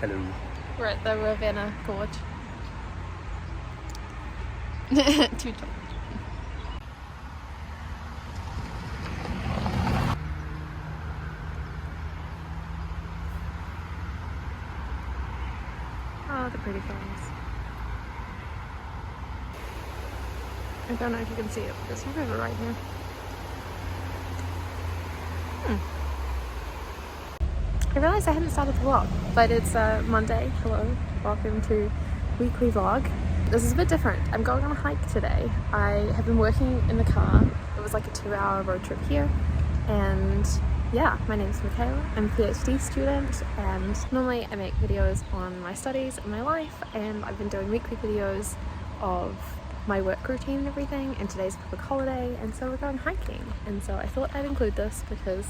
Hello. We're at the Ravenna gorge. Too tall. Oh, the pretty flowers. I don't know if you can see it, but there's a river right here. I realised I hadn't started the vlog, but it's Monday. Hello, welcome to weekly vlog. This is a bit different. I'm going on a hike today. I have been working in the car. It was like a 2-hour road trip here, and yeah, my name's Michaela. I'm a PhD student, and normally I make videos on my studies and my life, and I've been doing weekly videos of my work routine and everything, and today's a public holiday, and so we're going hiking, and so I thought I'd include this because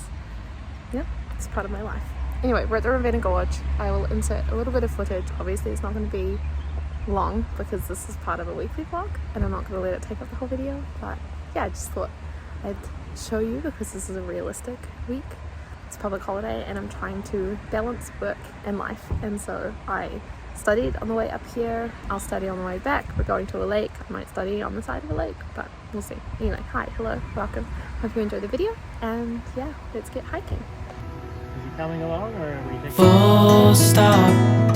yeah, it's part of my life. Anyway, we're at the Ravenna Gorge. I will insert a little bit of footage. Obviously it's not going to be long because this is part of a weekly vlog and I'm not going to let it take up the whole video, but yeah, I just thought I'd show you because this is a realistic week. It's a public holiday and I'm trying to balance work and life, and so I studied on the way up here. I'll study on the way back. We're going to a lake. I might study on the side of a lake, but we'll see. Anyway, hi, hello, welcome. Hope you enjoyed the video, and yeah, let's get hiking. Is he coming along or are we taking Full stop.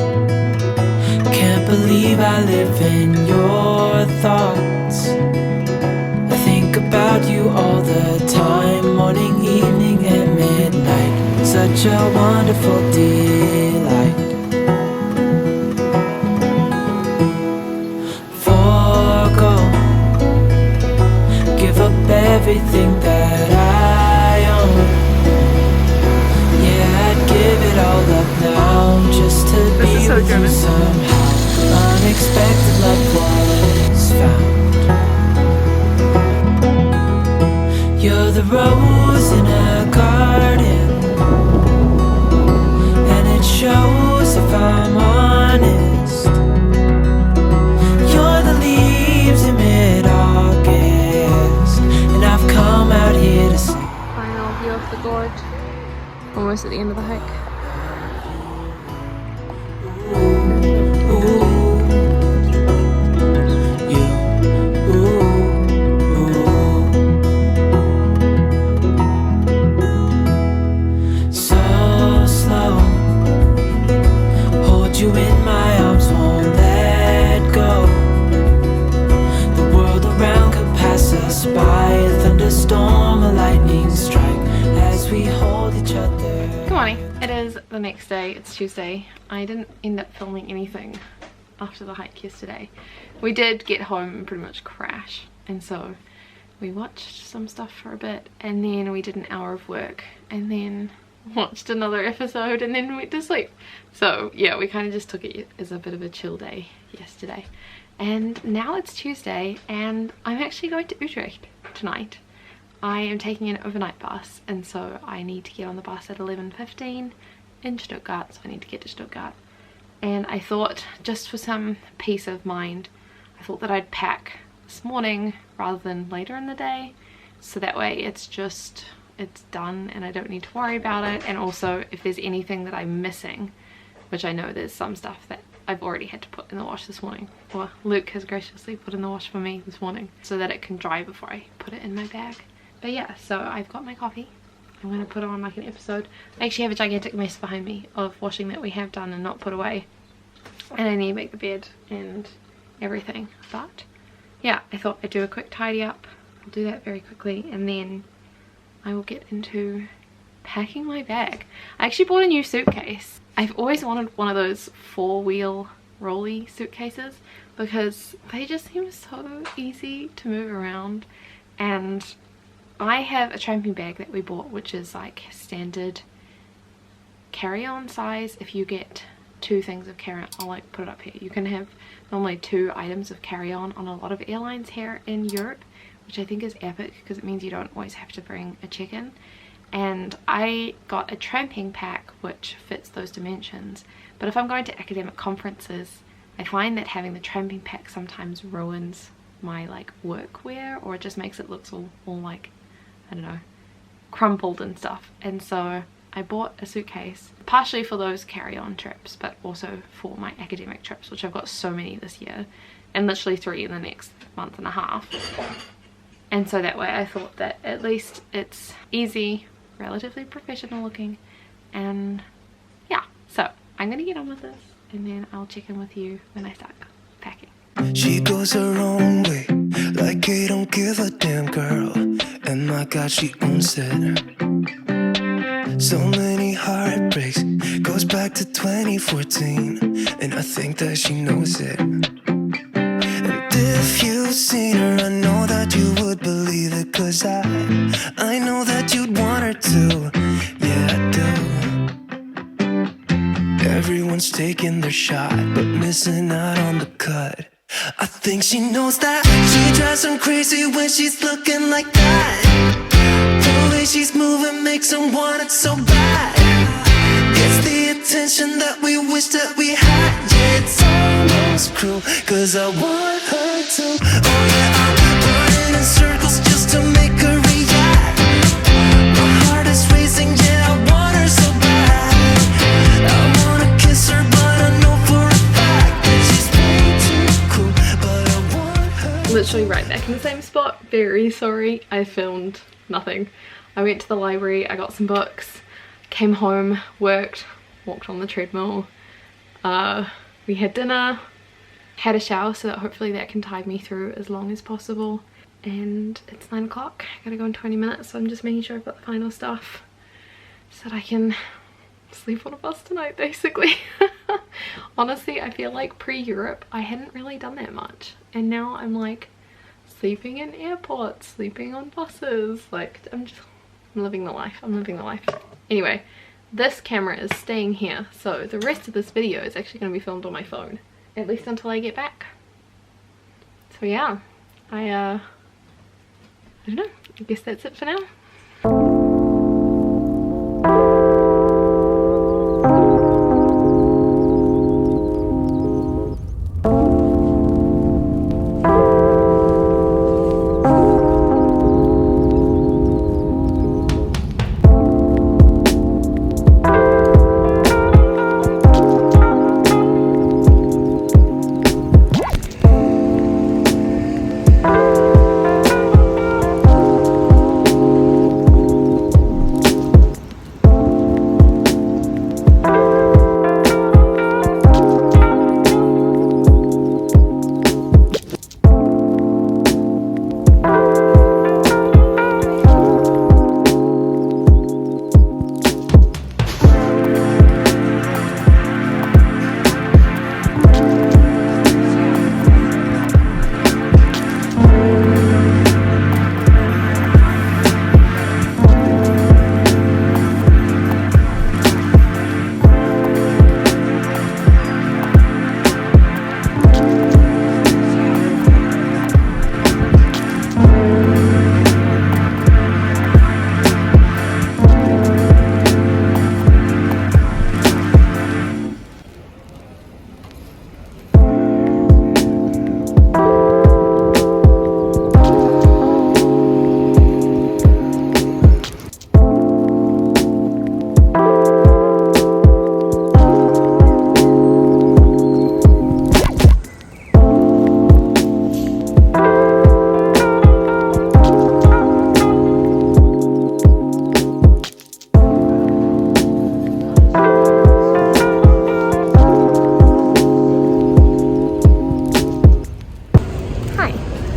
Can't believe I live in your thoughts. I think about you all the time, morning, evening, and midnight. Such a wonderful delight. Forgo, give up everything that I own. Give it all up now, just to be with you somehow. Unexpected love was found. You're the rose in a garden, and it shows if I'm honest. You're the leaves in mid-August, and I've come out here to see. Final view of the gorge. Almost at the end of the hike. So slow, hold you in my arms, won't let go. The world around could pass us by, a thunderstorm, a lightning strike, as we hold each other. Good morning. It is the next day. It's Tuesday. I didn't end up filming anything after the hike yesterday. We did get home and pretty much crash, and so we watched some stuff for a bit, and then we did an hour of work, and then watched another episode, and then went to sleep. So yeah, we kind of just took it as a bit of a chill day yesterday. And now it's Tuesday, and I'm actually going to Utrecht tonight. I am taking an overnight bus, and so I need to get on the bus at 11:15 in Stuttgart, so I need to get to Stuttgart. And I thought, just for some peace of mind, I thought that I'd pack this morning rather than later in the day, so that way it's done and I don't need to worry about it. And also, if there's anything that I'm missing, which I know there's some stuff that I've already had to put in the wash this morning, or Luke has graciously put in the wash for me this morning, so that it can dry before I put it in my bag. But yeah, so I've got my coffee. I'm going to put on like an episode. I actually have a gigantic mess behind me of washing that we have done and not put away. And I need to make the bed and everything. But yeah, I thought I'd do a quick tidy up. I'll do that very quickly, and then I will get into packing my bag. I actually bought a new suitcase. I've always wanted one of those 4-wheel rolly suitcases because they just seem so easy to move around. And I have a tramping bag that we bought, which is like standard carry-on size. If you get 2 things of carry-on, I'll like put it up here. You can have normally 2 items of carry-on on a lot of airlines here in Europe, which I think is epic because it means you don't always have to bring a check-in. And I got a tramping pack which fits those dimensions, but if I'm going to academic conferences, I find that having the tramping pack sometimes ruins my like workwear, or it just makes it look all like, I don't know, crumpled and stuff. And so I bought a suitcase partially for those carry-on trips, but also for my academic trips, which I've got so many this year, and literally 3 in the next month and a half. And so that way I thought that at least it's easy, relatively professional looking, and yeah. So I'm gonna get on with this and then I'll check in with you when I start packing. She goes her own way, like I don't give a damn girl. And my God, she owns it. So many heartbreaks, goes back to 2014, and I think that she knows it. And if you've seen her, I know that you would believe it, 'cause I know that you'd want her to. Yeah, I do. Everyone's taking their shot, but missing out on the cut. I think she knows that she drives them crazy when she's looking like that. The way she's moving makes them want it so bad. It's the attention that we wish that we had. Yeah, it's almost cruel, 'cause I want her to. Oh yeah, I'm running in circles just to make her react. My heart is racing, yeah, I want her so bad. I wanna kiss her, but I know for a fact that she's way too cool. But I want her. Literally right back in the same spot. Very sorry, I filmed nothing. I went to the library, I got some books, came home, worked, walked on the treadmill, we had dinner, had a shower so that hopefully that can tide me through as long as possible, and it's 9 o'clock, I gotta go in 20 minutes, so I'm just making sure I've got the final stuff so that I can sleep on a bus tonight basically. Honestly, I feel like pre-Europe I hadn't really done that much, and now I'm like sleeping in airports, sleeping on buses, like I'm living the life. I'm living the life. Anyway, this camera is staying here, so the rest of this video is actually going to be filmed on my phone, at least until I get back. So yeah, I don't know, I guess that's it for now.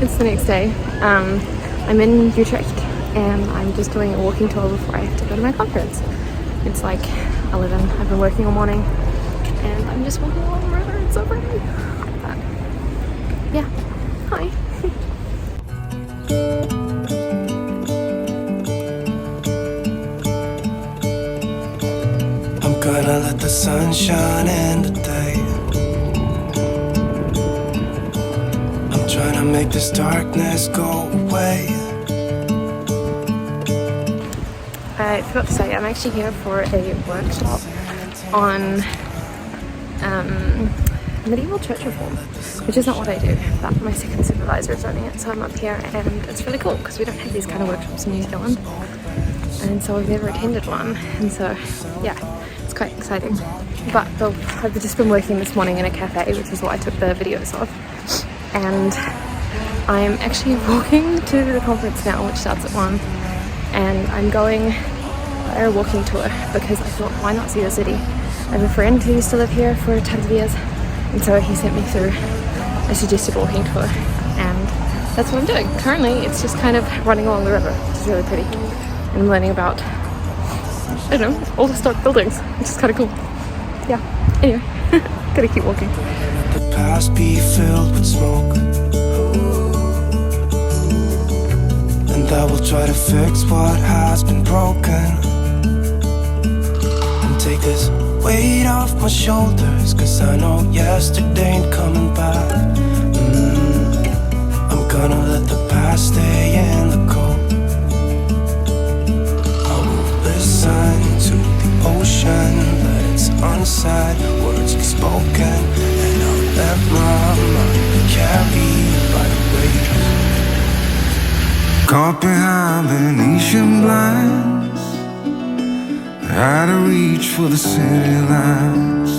It's the next day. I'm in Utrecht and I'm just doing a walking tour before I have to go to my conference. It's like 11. I've been working all morning and I'm just walking along the river. It's so pretty. But yeah, hi. I'm gonna let the sun shine in today. I'm trying to make this darkness go away. I forgot to say, I'm actually here for a workshop on medieval church reform, which is not what I do, but my second supervisor is running it, so I'm up here and it's really cool because we don't have these kind of workshops in New Zealand. and so I've never attended one, and so yeah, it's quite exciting. But I've just been working this morning in a cafe, which is what I took the videos of, and I'm actually walking to the conference now, which starts at 1, and I'm going on a walking tour because I thought, why not see the city? I have a friend who used to live here for tons of years, and so he sent me through a suggested walking tour, and that's what I'm doing. Currently it's just kind of running along the river, which is really pretty, and I'm learning about, I don't know, all historic buildings, which is kind of cool. Yeah, anyway, gotta keep walking. The past be filled with smoke, and I will try to fix what has been broken, and take this weight off my shoulders, cause I know yesterday ain't coming back. I'm gonna let the past stay in the cold. I will listen to the ocean, let its unsaid words be spoken, and I'll let my mind be carried by the waves. Caught behind Venetian blinds, out of reach for the city lights.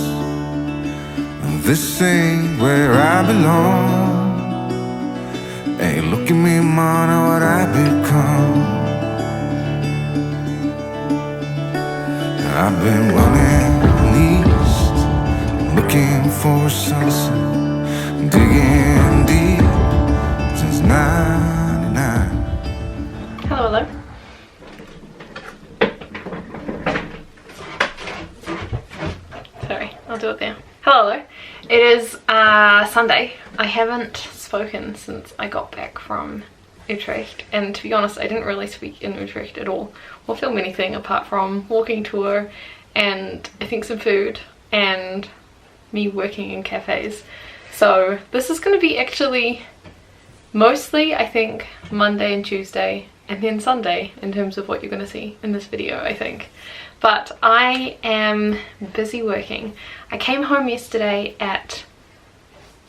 This ain't where I belong. Hey, look at me, man, what I've become. I've been running east, looking for a sunset, digging deep since '99. Hello. Sorry, I'll do it there. Hello. It is Sunday. I haven't spoken since I got back from Utrecht, and to be honest, I didn't really speak in Utrecht at all or film anything apart from walking tour and I think some food and me working in cafes. So this is going to be actually mostly, I think, Monday and Tuesday and then Sunday in terms of what you're going to see in this video, I think. But I am busy working. I came home yesterday at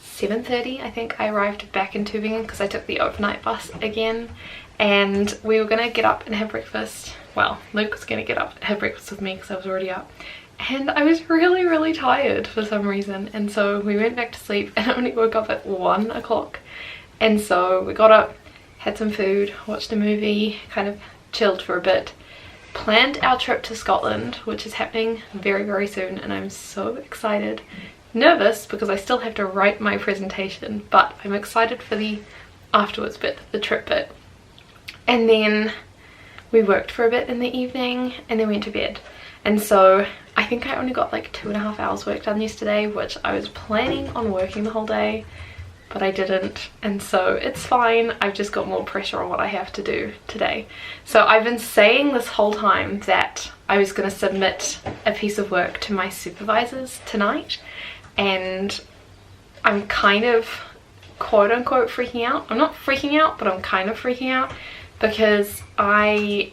7:30, I think. I arrived back in Tübingen because I took the overnight bus again, and we were gonna get up and have breakfast. Well, Luke was gonna get up and have breakfast with me because I was already up, and I was really tired for some reason, and so we went back to sleep and I only woke up at 1 o'clock. And so we got up, had some food, watched a movie, kind of chilled for a bit, planned our trip to Scotland, which is happening very soon, and I'm so excited. Nervous because I still have to write my presentation, but I'm excited for the afterwards bit, the trip bit. And then we worked for a bit in the evening and then went to bed. And so I think I only got like 2.5 hours work done yesterday, which I was planning on working the whole day, but I didn't, and so it's fine. I've just got more pressure on what I have to do today. So I've been saying this whole time that I was going to submit a piece of work to my supervisors tonight, and I'm kind of quote-unquote freaking out. I'm not freaking out, but I'm kind of freaking out because I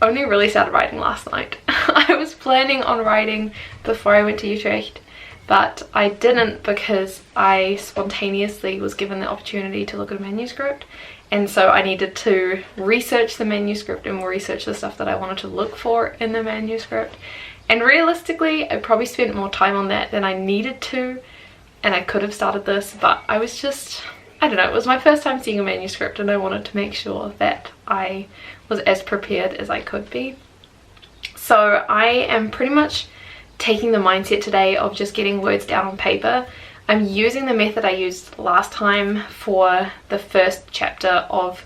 only really started writing last night. I was planning on writing before I went to Utrecht, but I didn't because I spontaneously was given the opportunity to look at a manuscript, and so I needed to research the manuscript and research the stuff that I wanted to look for in the manuscript. And realistically, I probably spent more time on that than I needed to, and I could have started this, but I was just, I don't know, it was my first time seeing a manuscript and I wanted to make sure that I was as prepared as I could be. So I am pretty much taking the mindset today of just getting words down on paper. I'm using the method I used last time for the first chapter of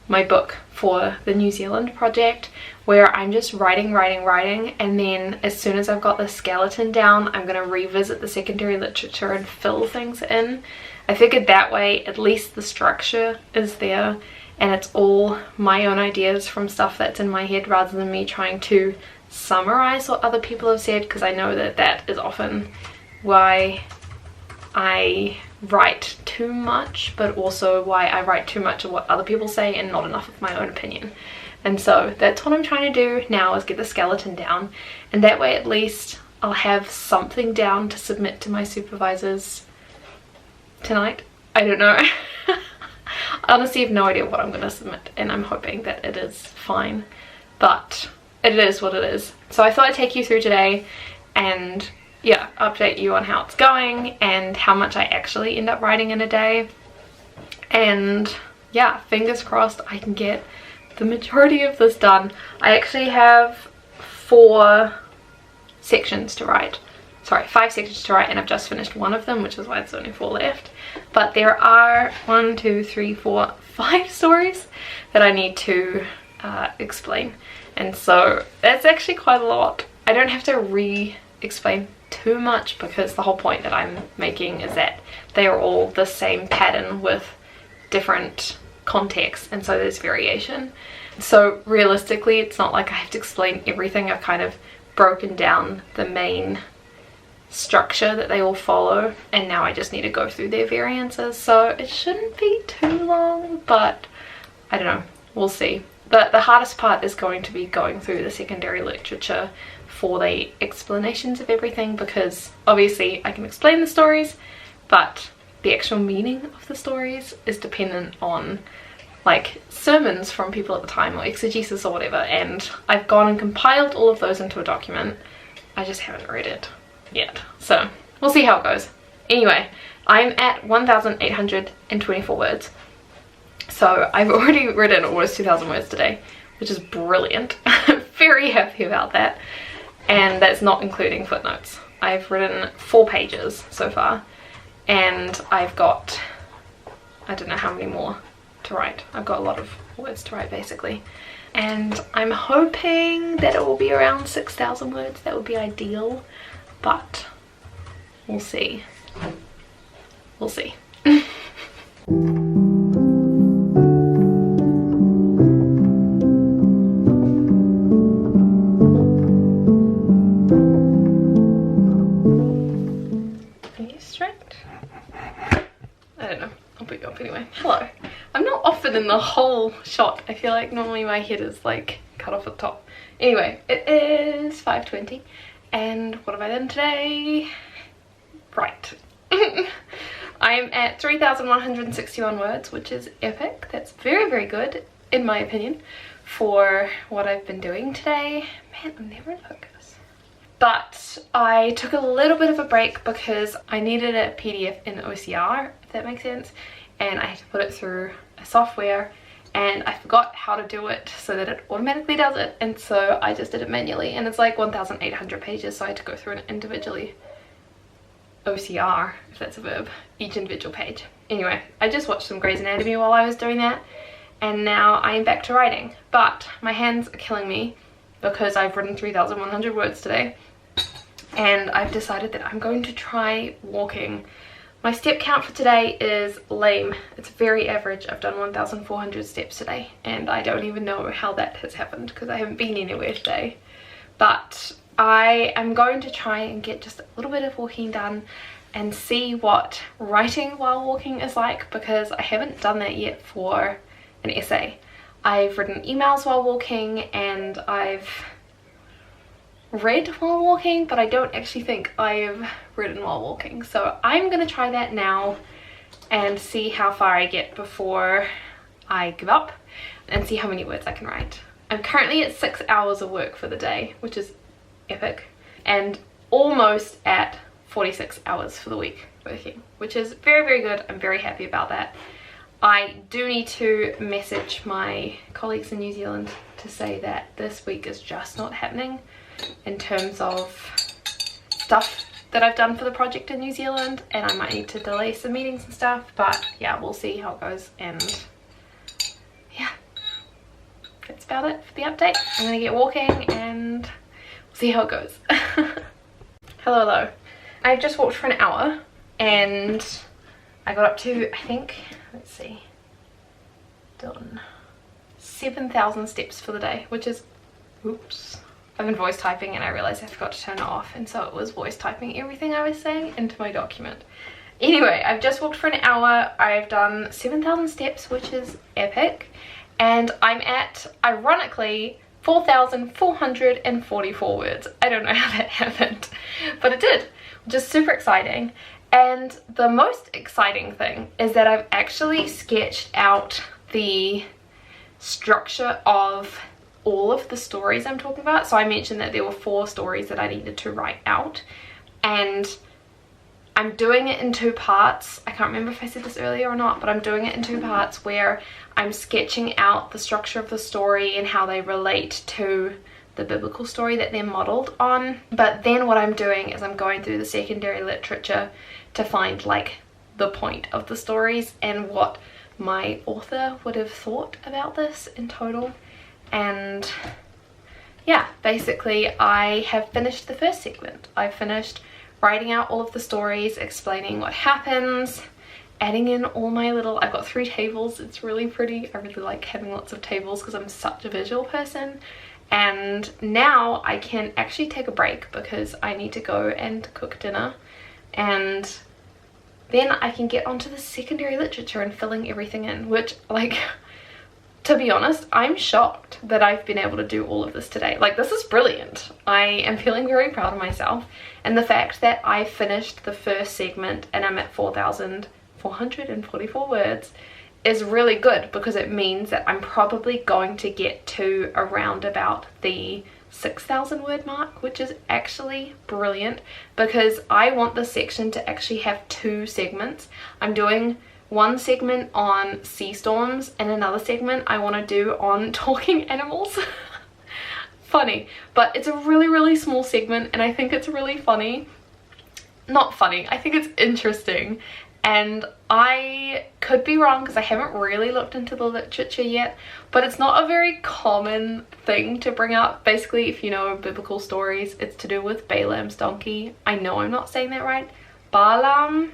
my book for the New Zealand project, where I'm just writing, and then as soon as I've got the skeleton down, I'm going to revisit the secondary literature and fill things in. I figured that way at least the structure is there and it's all my own ideas from stuff that's in my head rather than me trying to summarize what other people have said, because I know that that is often why I write too much, but also why I write too much of what other people say and not enough of my own opinion. And so that's what I'm trying to do now, is get the skeleton down, and that way at least I'll have something down to submit to my supervisors tonight. I don't know. I honestly have no idea what I'm going to submit, and I'm hoping that it is fine. but it is what it is. So I thought I'd take you through today and yeah, update you on how it's going and how much I actually end up writing in a day. And yeah, fingers crossed I can get the majority of this done. I actually have 4 sections to write. Sorry, 5 sections to write, and I've just finished one of them, which is why there's only 4 left. But there are 1, 2, 3, 4, 5 stories that I need to explain, and so that's actually quite a lot. I don't have to re-explain too much because the whole point that I'm making is that they are all the same pattern with different contexts, and so there's variation. So realistically, it's not like I have to explain everything. I've kind of broken down the main structure that they all follow, and now I just need to go through their variances, so it shouldn't be too long, but I don't know, we'll see. But the hardest part is going to be going through the secondary literature for the explanations of everything, because obviously I can explain the stories, but the actual meaning of the stories is dependent on like sermons from people at the time or exegesis or whatever, and I've gone and compiled all of those into a document. I just haven't read it yet, so we'll see how it goes. Anyway, I'm at 1,824 words, so I've already written almost 2,000 words today, which is brilliant. I'm very happy about that, and that's not including footnotes. I've written 4 pages so far, and I've got, I don't know how many more to write. I've got a lot of words to write basically, and I'm hoping that it will be around 6,000 words. That would be ideal, but we'll see. We'll see. Are you straight? I don't know. I'll put you up anyway. Hello. I'm not often in the whole shot. I feel like normally my head is like cut off at the top. Anyway, it is 5:20. And what have I done today? Right. I'm at 3,161 words, which is epic. That's very, very good, in my opinion, for what I've been doing today. Man, I'm never in focus. But I took a little bit of a break because I needed a PDF in OCR, if that makes sense, and I had to put it through a software, and I forgot how to do it so that it automatically does it, and so I just did it manually, and it's like 1,800 pages, so I had to go through it individually. OCR, if that's a verb, each individual page. Anyway, I just watched some Grey's Anatomy while I was doing that, and now I am back to writing, but my hands are killing me because I've written 3,100 words today, and I've decided that I'm going to try walking. My step count for today is lame. It's very average. I've done 1,400 steps today, and I don't even know how that has happened because I haven't been anywhere today. But I am going to try and get just a little bit of walking done and see what writing while walking is like, because I haven't done that yet for an essay. I've written emails while walking, and I've read while walking, but I don't actually think I've written while walking. So I'm gonna try that now and see how far I get before I give up, and see how many words I can write. I'm currently at 6 hours of work for the day, which is epic, and almost at 46 hours for the week working, which is very, very good. I'm very happy about that. I do need to message my colleagues in New Zealand to say that this week is just not happening in terms of stuff that I've done for the project in New Zealand, and I might need to delay some meetings and stuff, but yeah, we'll see how it goes. And yeah, that's about it for the update. I'm gonna get walking and we'll see how it goes. Hello. I've just walked for an hour and I got up to, I think, let's see, done 7,000 steps for the day, which is, oops, I've been voice typing and I realized I forgot to turn it off, and so it was voice typing everything I was saying into my document. Anyway, I've just walked for an hour. I've done 7,000 steps, which is epic, and I'm at, ironically, 4,444 words. I don't know how that happened, but it did, which is super exciting. And the most exciting thing is that I've actually sketched out the structure of all of the stories I'm talking about. So I mentioned that there were 4 stories that I needed to write out, and I'm doing it in 2 parts. I can't remember if I said this earlier or not, but I'm doing it in 2 parts where I'm sketching out the structure of the story and how they relate to the biblical story that they're modeled on. But then what I'm doing is I'm going through the secondary literature to find like the point of the stories and what my author would have thought about this in total. And yeah, basically I have finished the first segment. I've finished writing out all of the stories, explaining what happens, adding in all my little, I've got 3 tables. It's really pretty. I really like having lots of tables because I'm such a visual person. And now I can actually take a break because I need to go and cook dinner, and then I can get onto the secondary literature and filling everything in, which, like, to be honest, I'm shocked that I've been able to do all of this today. Like, this is brilliant. I am feeling very proud of myself, and the fact that I finished the first segment and I'm at 4,444 words is really good, because it means that I'm probably going to get to around about the 6,000 word mark, which is actually brilliant, because I want this section to actually have 2 segments. I'm doing one segment on sea storms and another segment I want to do on talking animals. Funny, but it's a really small segment, and I think it's really funny. Not funny, I think it's interesting. And I could be wrong because I haven't really looked into the literature yet, but it's not a very common thing to bring up. Basically, if you know biblical stories, it's to do with Balaam's donkey. I know I'm not saying that right. Balaam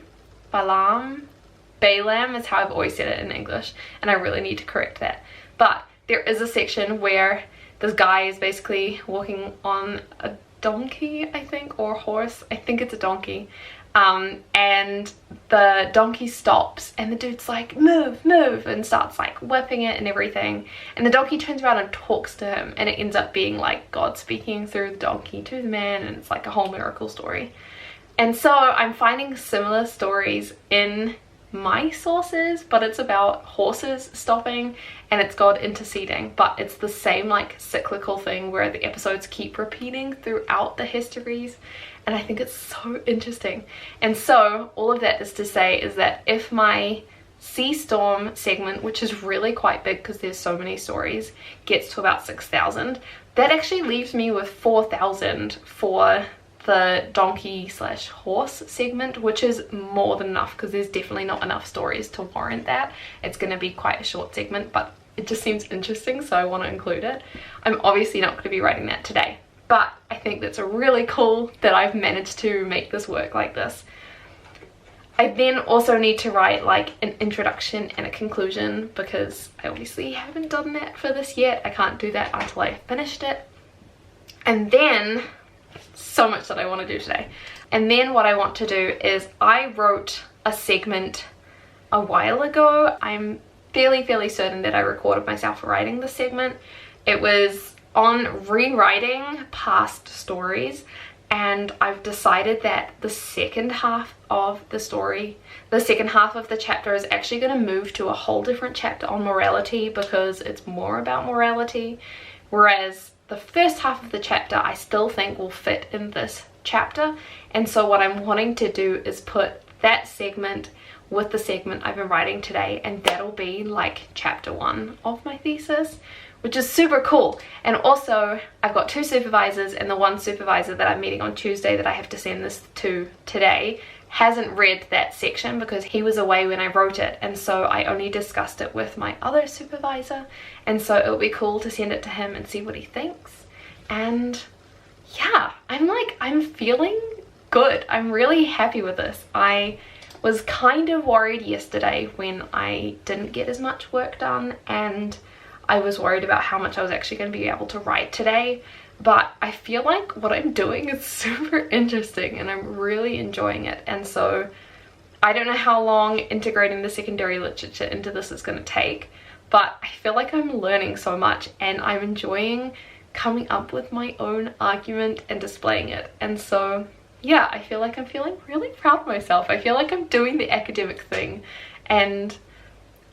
is how I've always said it in English, and I really need to correct that. But there is a section where this guy is basically walking on a donkey, I think, or a horse. I think it's a donkey. And the donkey stops, and the dude's like, move, and starts like whipping it and everything, and the donkey turns around and talks to him, and it ends up being like God speaking through the donkey to the man, and it's like a whole miracle story. And so I'm finding similar stories in my sources, but it's about horses stopping and it's God interceding, but it's the same like cyclical thing where the episodes keep repeating throughout the histories, and I think it's so interesting. And so all of that is to say is that if my sea storm segment, which is really quite big because there's so many stories, gets to about 6,000, that actually leaves me with 4,000 for the donkey/horse segment, which is more than enough because there's definitely not enough stories to warrant that. It's going to be quite a short segment, but it just seems interesting, so I want to include it. I'm obviously not going to be writing that today, but I think that's a really cool that I've managed to make this work like this. I then also need to write like an introduction and a conclusion, because I obviously haven't done that for this yet. I can't do that until I finished it. And then so much that I want to do today. And then what I want to do is, I wrote a segment a while ago. I'm fairly certain that I recorded myself writing the segment. It was on rewriting past stories, and I've decided that the second half of the story, the second half of the chapter, is actually going to move to a whole different chapter on morality, because it's more about morality, whereas the first half of the chapter I still think will fit in this chapter. And so what I'm wanting to do is put that segment with the segment I've been writing today, and that'll be like chapter 1 of my thesis, which is super cool. And also I've got 2 supervisors, and the one supervisor that I'm meeting on Tuesday that I have to send this to today hasn't read that section because he was away when I wrote it, and so I only discussed it with my other supervisor, and so it'll be cool to send it to him and see what he thinks. And yeah, I'm feeling good. I'm really happy with this. I was kind of worried yesterday when I didn't get as much work done, and I was worried about how much I was actually going to be able to write today, but I feel like what I'm doing is super interesting and I'm really enjoying it. And so I don't know how long integrating the secondary literature into this is going to take, but I feel like I'm learning so much, and I'm enjoying coming up with my own argument and displaying it. And so yeah, I feel like I'm feeling really proud of myself. I feel like I'm doing the academic thing, and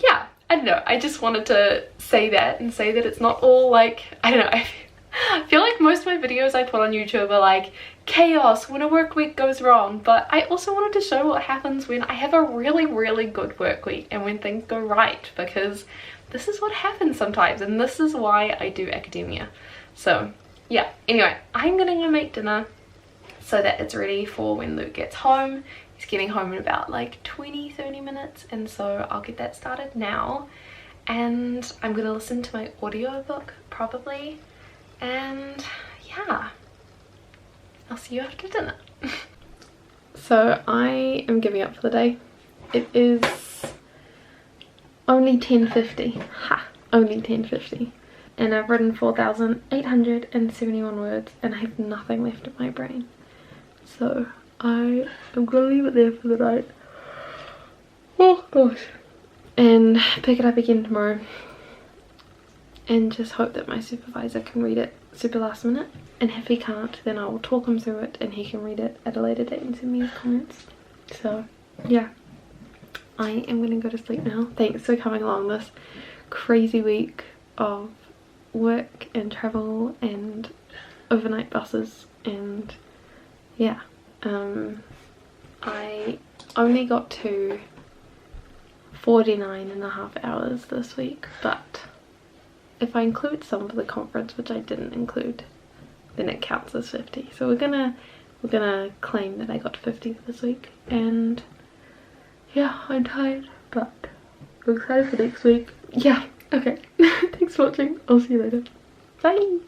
yeah, I don't know, I just wanted to say that and say that it's not all like, I don't know, I feel like most of my videos I put on YouTube are like chaos when a work week goes wrong, but I also wanted to show what happens when I have a really good work week and when things go right, because this is what happens sometimes and this is why I do academia. So yeah, anyway, I'm gonna go make dinner so that it's ready for when Luke gets home. He's getting home in about like 20-30 minutes, and so I'll get that started now, and I'm gonna listen to my audiobook probably, and yeah, I'll see you after dinner. So I am giving up for the day. It is only 10:50. Ha! Only 10:50. And I've written 4,871 words and I have nothing left in my brain. So I am gonna leave it there for the night. Oh gosh. And pick it up again tomorrow. And just hope that my supervisor can read it super last minute. And if he can't, then I will talk him through it and he can read it at a later date and send me his comments. So yeah, I am gonna go to sleep now. Thanks for coming along this crazy week of work and travel and overnight buses, and yeah, I only got to 49.5 hours this week, but if I include some for the conference, which I didn't include, then it counts as 50. So we're gonna claim that I got 50 this week, and yeah, I'm tired, but I'm excited for next week. Yeah, okay. Thanks for watching. I'll see you later. Bye.